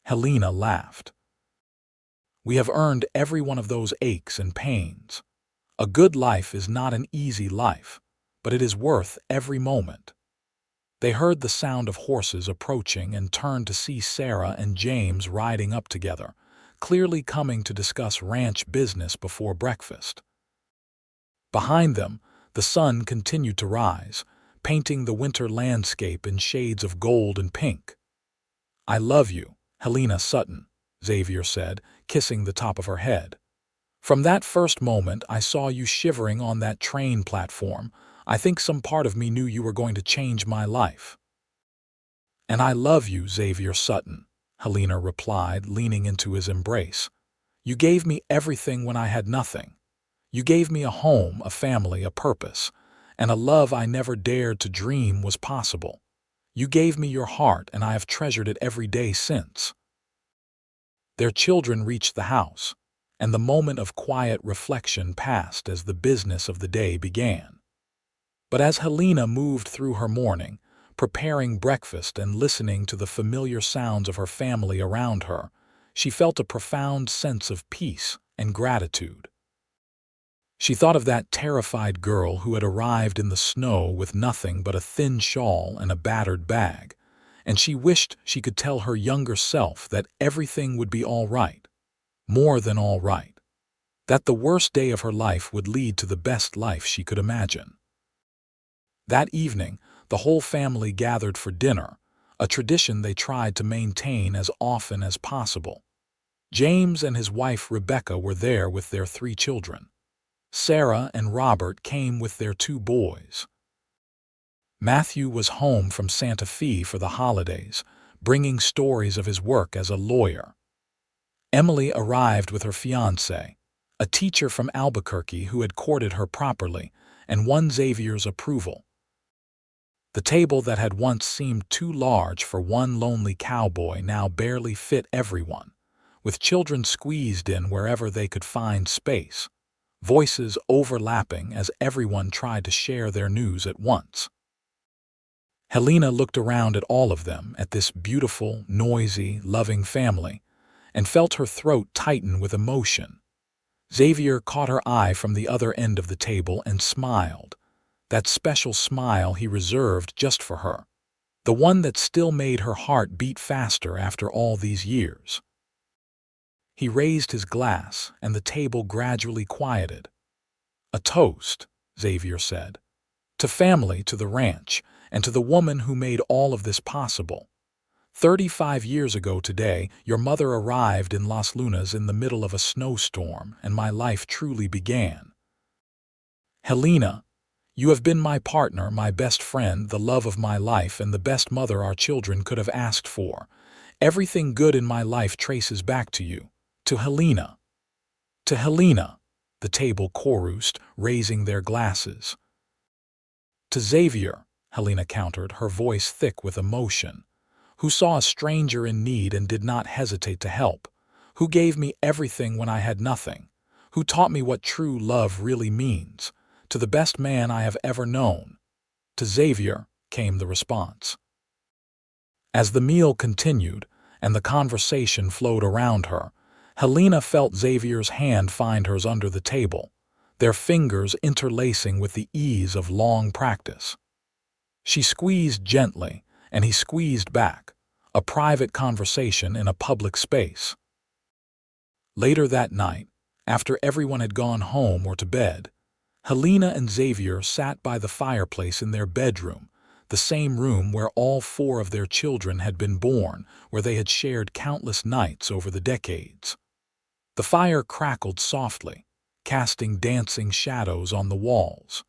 [SPEAKER 1] Helena laughed. "We have earned every one of those aches and pains. A good life is not an easy life, but it is worth every moment." They heard the sound of horses approaching and turned to see Sarah and James riding up together, clearly coming to discuss ranch business before breakfast. Behind them, the sun continued to rise, painting the winter landscape in shades of gold and pink. "I love you, Helena Sutton," Xavier said, kissing the top of her head. "From that first moment I saw you shivering on that train platform, I think some part of me knew you were going to change my life." "And I love you, Xavier Sutton," Helena replied, leaning into his embrace. "You gave me everything when I had nothing. You gave me a home, a family, a purpose, and a love I never dared to dream was possible. You gave me your heart, and I have treasured it every day since." Their children reached the house, and the moment of quiet reflection passed as the business of the day began. But as Helena moved through her morning, preparing breakfast and listening to the familiar sounds of her family around her, she felt a profound sense of peace and gratitude. She thought of that terrified girl who had arrived in the snow with nothing but a thin shawl and a battered bag, and she wished she could tell her younger self that everything would be all right, more than all right, that the worst day of her life would lead to the best life she could imagine. That evening, the whole family gathered for dinner, a tradition they tried to maintain as often as possible. James and his wife Rebecca were there with their 3 children. Sarah and Robert came with their 2 boys. Matthew was home from Santa Fe for the holidays, bringing stories of his work as a lawyer. Emily arrived with her fiancé, a teacher from Albuquerque who had courted her properly and won Xavier's approval. The table that had once seemed too large for one lonely cowboy now barely fit everyone, with children squeezed in wherever they could find space, voices overlapping as everyone tried to share their news at once. Helena looked around at all of them, at this beautiful, noisy, loving family, and felt her throat tighten with emotion. Xavier caught her eye from the other end of the table and smiled, that special smile he reserved just for her, the one that still made her heart beat faster after all these years. He raised his glass, and the table gradually quieted. "A toast," Xavier said, "to family, to the ranch, and to the woman who made all of this possible. 35 years ago today, your mother arrived in Las Lunas in the middle of a snowstorm, and my life truly began. Helena, you have been my partner, my best friend, the love of my life, and the best mother our children could have asked for. Everything good in my life traces back to you. To Helena." "To Helena," the table chorused, raising their glasses. "To Xavier," Helena countered, her voice thick with emotion, "who saw a stranger in need and did not hesitate to help, who gave me everything when I had nothing, who taught me what true love really means. To the best man I have ever known." "To Xavier," came the response. As the meal continued and the conversation flowed around her, Helena felt Xavier's hand find hers under the table, their fingers interlacing with the ease of long practice. She squeezed gently, and he squeezed back, a private conversation in a public space. Later that night, after everyone had gone home or to bed, Helena and Xavier sat by the fireplace in their bedroom, the same room where all 4 of their children had been born, where they had shared countless nights over the decades. The fire crackled softly, casting dancing shadows on the walls.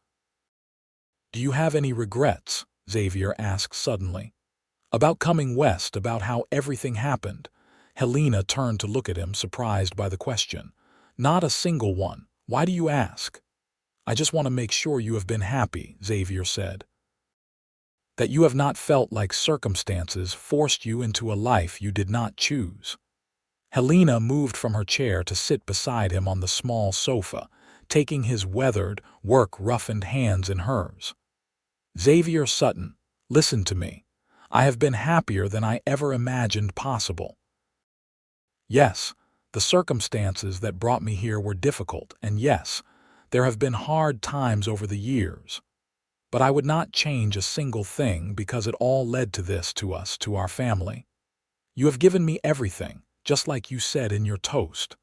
[SPEAKER 1] "Do you have any regrets?" Xavier asked suddenly. "About coming west, about how everything happened?" Helena turned to look at him, surprised by the question. "Not a single one. Why do you ask?" "I just want to make sure you have been happy," Xavier said. "That you have not felt like circumstances forced you into a life you did not choose." Helena moved from her chair to sit beside him on the small sofa, taking his weathered, work-roughened hands in hers. "Xavier Sutton, listen to me. I have been happier than I ever imagined possible. Yes, the circumstances that brought me here were difficult, and yes, there have been hard times over the years. But I would not change a single thing because it all led to this, to us, to our family. You have given me everything, just like you said in your toast.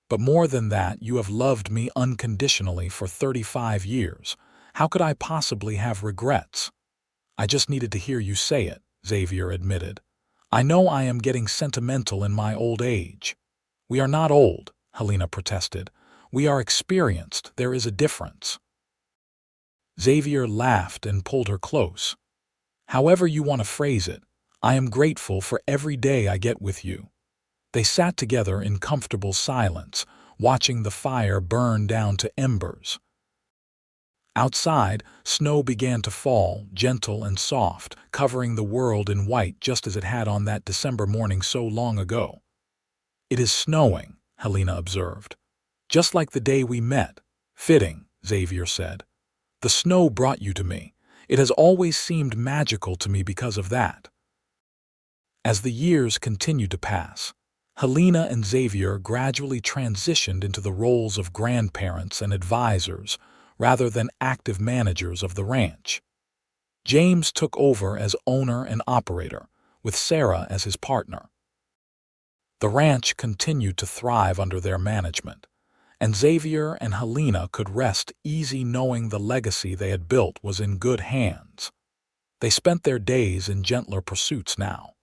[SPEAKER 1] But more than that, you have loved me unconditionally for 35 years. How could I possibly have regrets?" "I just needed to hear you say it," Xavier admitted. "I know I am getting sentimental in my old age." "We are not old," Helena protested. "We are experienced. There is a difference." Xavier laughed and pulled her close. "However you want to phrase it, I am grateful for every day I get with you." They sat together in comfortable silence, watching the fire burn down to embers. Outside, snow began to fall, gentle and soft, covering the world in white just as it had on that December morning so long ago. "It is snowing," Helena observed. "Just like the day we met." "Fitting," Xavier said. The snow brought you to me. It has always seemed magical to me because of that." As the years continued to pass, Helena and Xavier gradually transitioned into the roles of grandparents and advisors rather than active managers of the ranch. James took over as owner and operator, with Sarah as his partner. The ranch continued to thrive under their management, and Xavier and Helena could rest easy knowing the legacy they had built was in good hands. They spent their days in gentler pursuits now.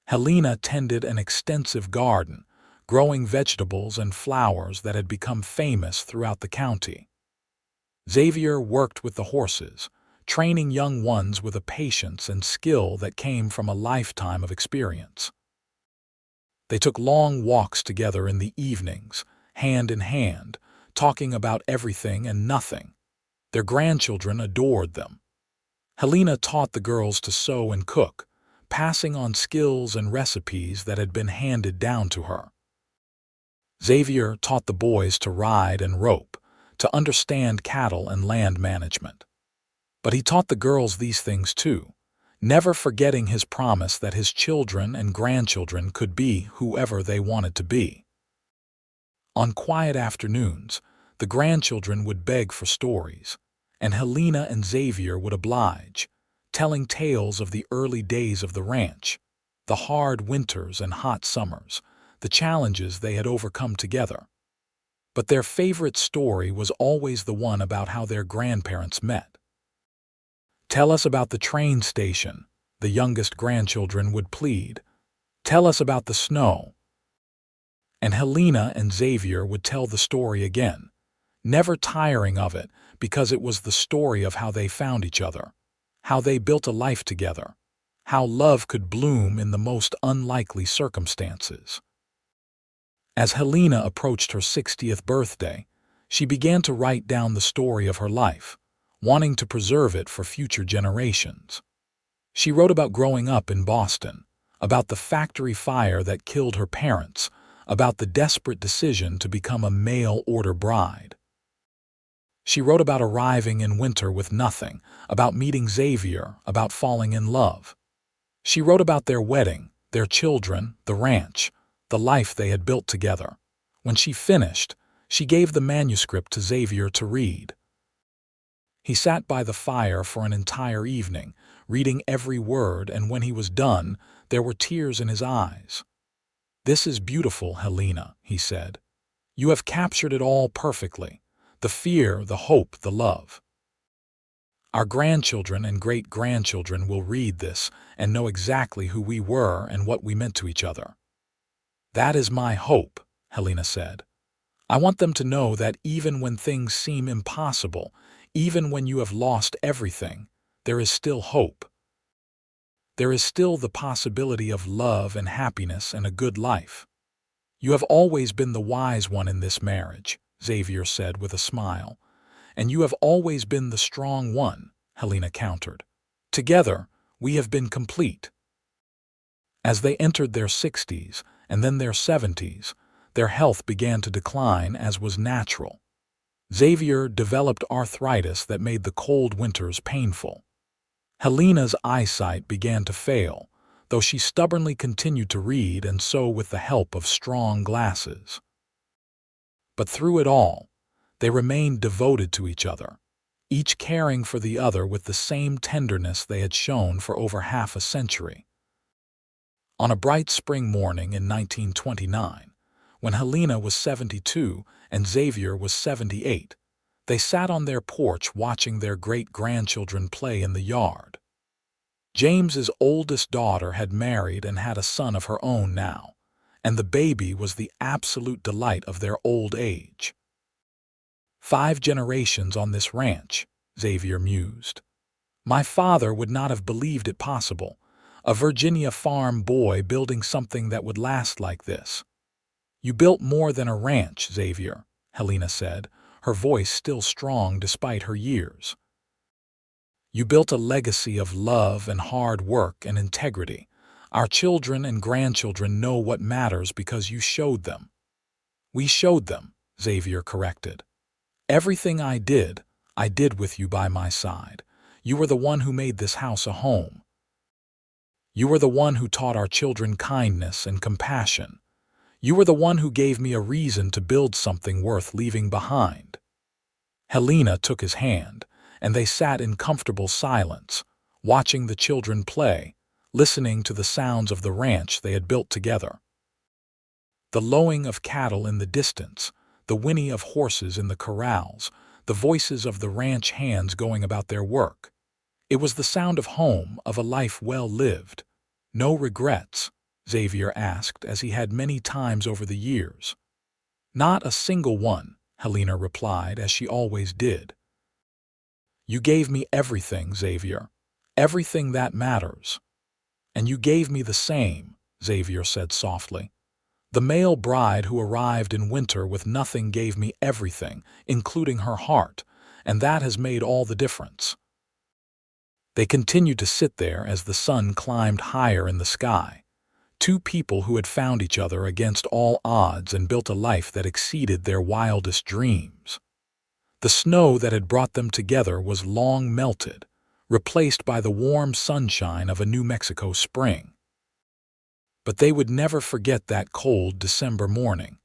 [SPEAKER 1] Helena tended an extensive garden, growing vegetables and flowers that had become famous throughout the county. Xavier worked with the horses, training young ones with a patience and skill that came from a lifetime of experience. They took long walks together in the evenings, hand in hand, talking about everything and nothing. Their grandchildren adored them. Helena taught the girls to sew and cook, passing on skills and recipes that had been handed down to her. Xavier taught the boys to ride and rope, to understand cattle and land management. But he taught the girls these things too, never forgetting his promise that his children and grandchildren could be whoever they wanted to be. On quiet afternoons, the grandchildren would beg for stories, and Helena and Xavier would oblige, telling tales of the early days of the ranch, the hard winters and hot summers, the challenges they had overcome together. But their favorite story was always the one about how their grandparents met. "Tell us about the train station," the youngest grandchildren would plead. "Tell us about the snow." And Helena and Xavier would tell the story again, never tiring of it because it was the story of how they found each other, how they built a life together, how love could bloom in the most unlikely circumstances. As Helena approached her 60th birthday, she began to write down the story of her life, wanting to preserve it for future generations. She wrote about growing up in Boston, about the factory fire that killed her parents, about the desperate decision to become a mail-order bride. She wrote about arriving in winter with nothing, about meeting Xavier, about falling in love. She wrote about their wedding, their children, the ranch, the life they had built together. When she finished, she gave the manuscript to Xavier to read. He sat by the fire for an entire evening, reading every word, and when he was done, there were tears in his eyes. "This is beautiful, Helena," he said. "You have captured it all perfectly. The fear, the hope, the love. Our grandchildren and great-grandchildren will read this and know exactly who we were and what we meant to each other." "That is my hope," Helena said. "I want them to know that even when things seem impossible, even when you have lost everything, there is still hope. There is still the possibility of love and happiness and a good life. You have always been the wise one in this marriage," Xavier said with a smile. "And you have always been the strong one," Helena countered. "Together, we have been complete." As they entered their 60s and then their 70s, their health began to decline as was natural. Xavier developed arthritis that made the cold winters painful. Helena's eyesight began to fail, though she stubbornly continued to read and sew with the help of strong glasses. But through it all, they remained devoted to each other, each caring for the other with the same tenderness they had shown for over half a century. On a bright spring morning in 1929, when Helena was 72 and Xavier was 78, they sat on their porch watching their great-grandchildren play in the yard. James's oldest daughter had married and had a son of her own now, and the baby was the absolute delight of their old age. 5 generations on this ranch, Xavier mused. My father would not have believed it possible, a Virginia farm boy building something that would last like this. You built more than a ranch, Xavier, Helena said, her voice still strong despite her years. You built a legacy of love and hard work and integrity. Our children and grandchildren know what matters because you showed them. We showed them, Xavier corrected. Everything I did, I did with you by my side. You were the one who made this house a home. You were the one who taught our children kindness and compassion. You were the one who gave me a reason to build something worth leaving behind." Helena took his hand, and they sat in comfortable silence, watching the children play, listening to the sounds of the ranch they had built together. The lowing of cattle in the distance, the whinny of horses in the corrals, the voices of the ranch hands going about their work. It was the sound of home, of a life well lived. "No regrets?" Xavier asked, as he had many times over the years. "Not a single one," Helena replied, as she always did. "You gave me everything, Xavier. Everything that matters." "And you gave me the same," Xavier said softly. "The male bride who arrived in winter with nothing gave me everything, including her heart, and that has made all the difference." They continued to sit there as the sun climbed higher in the sky. Two people who had found each other against all odds and built a life that exceeded their wildest dreams. The snow that had brought them together was long melted, replaced by the warm sunshine of a New Mexico spring. But they would never forget that cold December morning,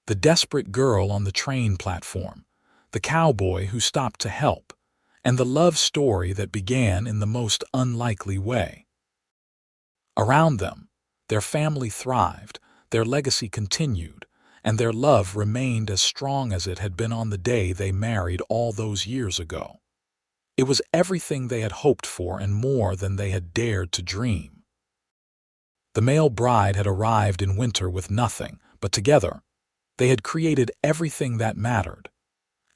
[SPEAKER 1] the desperate girl on the train platform, the cowboy who stopped to help, and the love story that began in the most unlikely way. Around them, their family thrived, their legacy continued, and their love remained as strong as it had been on the day they married all those years ago. It was everything they had hoped for and more than they had dared to dream. The male bride had arrived in winter with nothing, but together, they had created everything that mattered.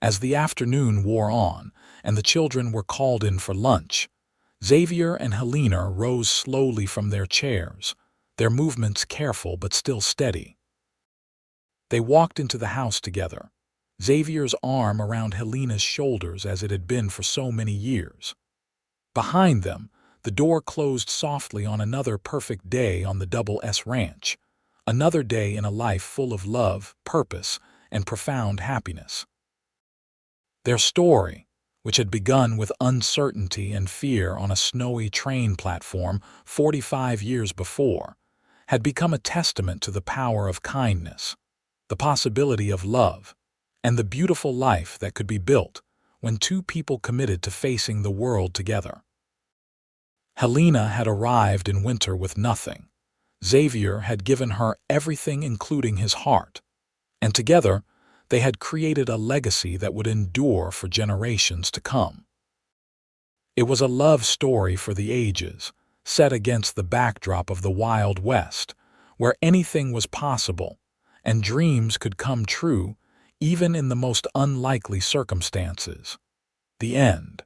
[SPEAKER 1] As the afternoon wore on, and the children were called in for lunch, Xavier and Helena rose slowly from their chairs, their movements careful but still steady. They walked into the house together, Xavier's arm around Helena's shoulders as it had been for so many years. Behind them, the door closed softly on another perfect day on the Double S Ranch, another day in a life full of love, purpose, and profound happiness. Their story, which had begun with uncertainty and fear on a snowy train platform 45 years before, had become a testament to the power of kindness, the possibility of love, and the beautiful life that could be built when two people committed to facing the world together. Helena had arrived in winter with nothing. Xavier had given her everything, including his heart, and together they had created a legacy that would endure for generations to come. It was a love story for the ages, set against the backdrop of the Wild West, where anything was possible, and dreams could come true even in the most unlikely circumstances. The end.